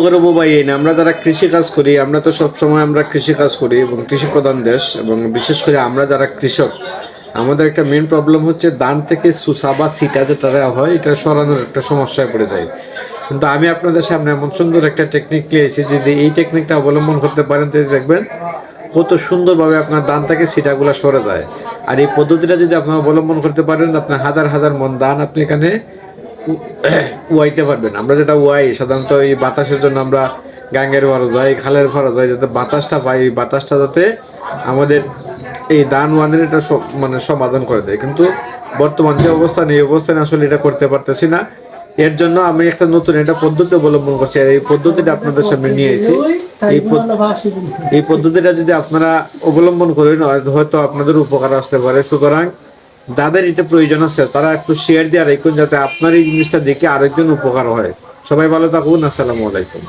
করবো ভাই এই না, আমরা যারা কৃষি কাজ করি, আমরা তো সবসময় আমরা কৃষি কাজ করি এবং কৃষি প্রধান দেশ, এবং বিশেষ করে আমরা যারা কৃষক, আমাদের একটা মেন প্রবলেম হচ্ছে ধান থেকে সুসা বা ছিটা যেটা হয় এটা সরানোর একটা সমস্যায় পড়ে যায়। কিন্তু আমি আপনাদের সামনে এমন সুন্দর একটা টেকনিক নিয়েছি, যদি এই টেকনিকটা অবলম্বন করতে পারেন তাহলে দেখবেন কত সুন্দরভাবে আপনার ধান থেকে ছিটাগুলো সরে যায়। আর এই পদ্ধতিটা যদি আপনি অবলম্বন করতে পারেন, আপনার হাজার হাজার মন ধান আপনি এখানে উয়াইতে পারবেন। আমরা যেটা উয়াই সাধারণত এই বাতাসের জন্য আমরা গাঙ্গের ফারো যাই, খালের ফারো যাই, যাতে বাতাসটা পাই, এই বাতাসটা যাতে আমাদের এই ধান ওয়ানের এটা মানে সমাধান করে দেয়। কিন্তু বর্তমান যে অবস্থান, এই অবস্থানে আসলে এটা করতে পারতেছি না। এর জন্য আমি একটা নতুন একটা পদ্ধতি অবলম্বন করছি, আর এই পদ্ধতিটা আপনাদের সামনে নিয়ে এসেছি। এই পদ্ধতিটা যদি আপনারা অবলম্বন করেন হয়তো আপনাদের উপকার আসতে পারে। সুতরাং যাদের এটা প্রয়োজন আছে তারা একটু শেয়ার দিয়ে রাখুন, যাতে আপনার এই জিনিসটা দেখে আরেকজন উপকার হয়। সবাই ভালো থাকুন। আসসালামু আলাইকুম।